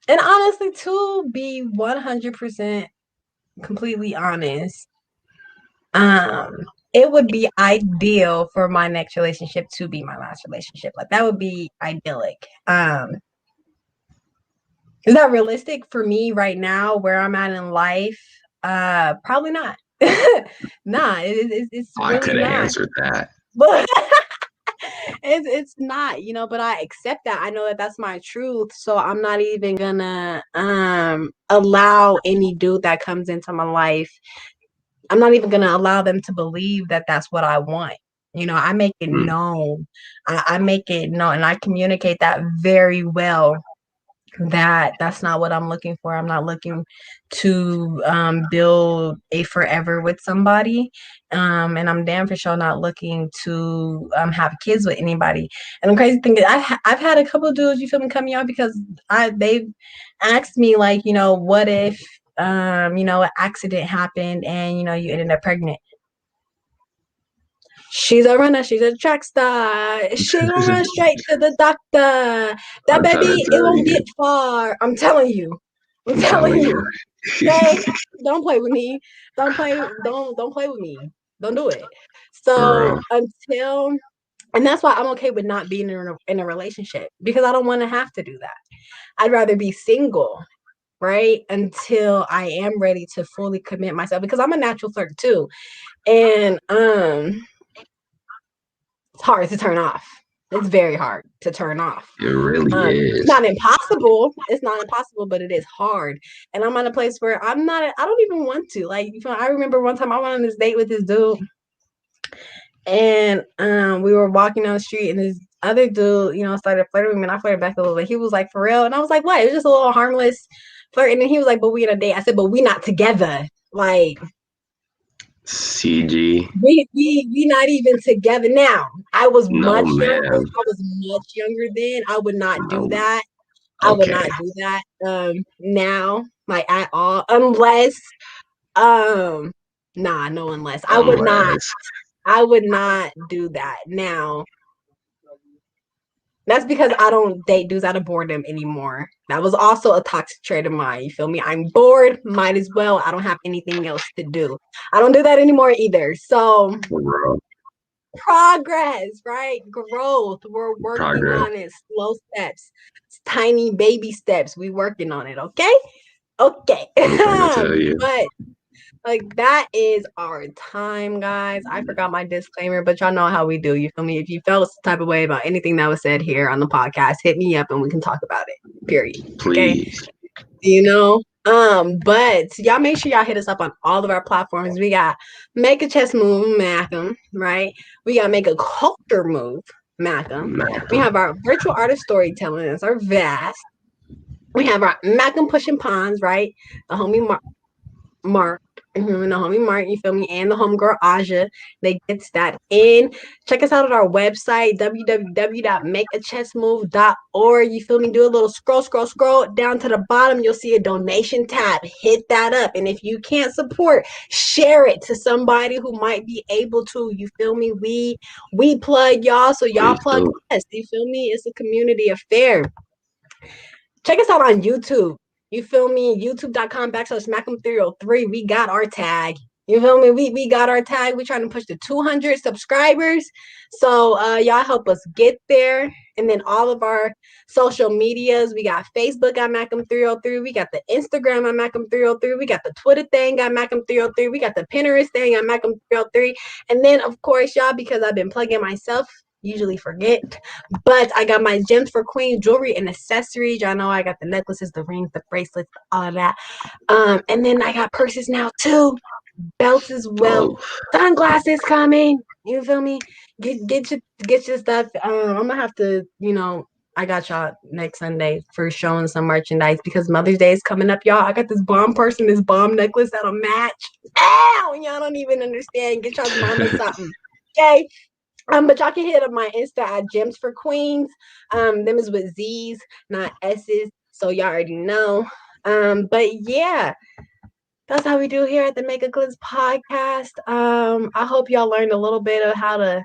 and honestly to be 100% completely honest, it would be ideal for my next relationship to be my last relationship. Like that would be idyllic. Is that realistic for me right now where I'm at in life? Probably not. Nah, it's I really could have not. answered that. But it's not, but I accept that. I know that that's my truth, so I'm not even gonna allow any dude that comes into my life. I'm not even gonna allow them to believe that that's what I want. I make it Mm. known. I make it known, and I communicate that very well. That's not what I'm looking for. I'm not looking to build a forever with somebody. And I'm damn for sure not looking to have kids with anybody. And the crazy thing is I've had a couple of dudes, you feel me, coming out because they've asked me like, what if an accident happened and you ended up pregnant. She's a runner. She's a track star. She gonna run straight to the doctor. That I'm trying to baby, it tell won't get you. far. I'm telling you. I'm I'm telling telling you. you. Okay, don't play with me. Don't play. Don't play with me. Don't do it. For So real. and that's why I'm okay with not being in a relationship because I don't want to have to do that. I'd rather be single, right, until I am ready to fully commit myself because I'm a natural flirt too, and it's hard to turn off. It's very hard to turn off. It really It's is. not impossible. It's not impossible, but it is hard. And I'm at a place where I'm not. I don't even want to. Like, I remember one time I went on this date with this dude, and we were walking down the street, and this other dude, started flirting with me, and I flirted back a little bit. He was like, "For real?" And I was like, "What?" It was just a little harmless flirt. And then he was like, "But we in a date." I said, "But we not together." Like, CG. we not even together now. I was No, much younger. man. I was much younger then. I would not do No. that. I would Okay. not do that now, like at all, unless no unless. Unless. I would not do that now. That's because I don't date dudes out of boredom anymore. That was also a toxic trait of mine. You feel me? I'm bored, might as well. I don't have anything else to do. I don't do that anymore either. So For real. progress, right? Growth. We're working Progress. on it. Slow steps. Tiny baby steps. We working on it, okay? Okay. I'm trying to tell you. But like that is our time, guys. I forgot my disclaimer, but y'all know how we do. You feel me? If you felt some type of way about anything that was said here on the podcast, hit me up and we can talk about it. Period. Okay. Please. But y'all make sure y'all hit us up on all of our platforms. We got Make a Chess Move, Macam, right? We got Make a Culture Move, Macam. We have our virtual artist storytelling, that's our vast. We have our Macam Pushing Pawns, right? The homie Mark. And the homie Martin, you feel me, and the homegirl Aja. They gets that in. Check us out at our website, www.makeachessmove.org. You feel me? Do a little scroll down to the bottom. You'll see a donation tab. Hit that up. And if you can't support, share it to somebody who might be able to. You feel me? We plug y'all, so y'all Please plug do. us. You feel me? It's a community affair. Check us out on YouTube. You feel me? YouTube.com/Macam303. We got our tag. You feel me? We got our tag. We're trying to push to 200 subscribers. So y'all help us get there. And then all of our social medias. We got Facebook at Macam303. We got the Instagram at Macam303. We got the Twitter thing at Macam303. We got the Pinterest thing at Macam303. And then, of course, y'all, because I've been plugging myself, usually forget, but I got my Gems for Queen jewelry and accessories. Y'all know I got the necklaces, the rings, the bracelets, all of that. And then I got purses now too, belts as well, sunglasses coming. You feel me? Get your stuff. I'm gonna have to, I got y'all next Sunday for showing some merchandise because Mother's Day is coming up, y'all. I got this bomb purse and this bomb necklace that'll match. Ow! Y'all don't even understand. Get y'all's mama something. Okay. But y'all can hit up my Insta at Gems for Queens. Them is with Z's, not S's. So y'all already know. But yeah, that's how we do here at the Make a Glimpse podcast. I hope y'all learned a little bit of how to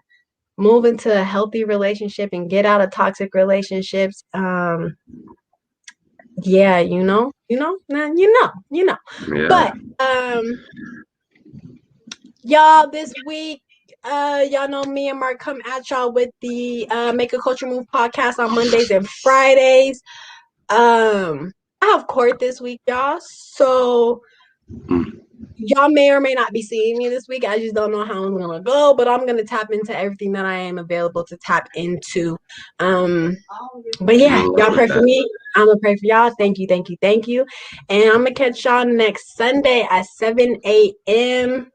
move into a healthy relationship and get out of toxic relationships. Yeah, Yeah. But y'all, this week, y'all know me and Mark come at y'all with the Make a Culture Move podcast on Mondays and Fridays. I have court this week, y'all, so y'all may or may not be seeing me this week. I just don't know how I'm gonna go, but I'm gonna tap into everything that I am available to tap into. But yeah, y'all pray for me. I'm gonna pray for y'all. Thank you. And I'm gonna catch y'all next Sunday at 7 a.m.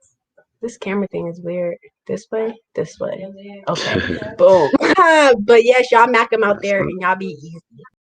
This camera thing is weird. This way. Okay. Boom. But yes, y'all mac them out there and y'all be easy.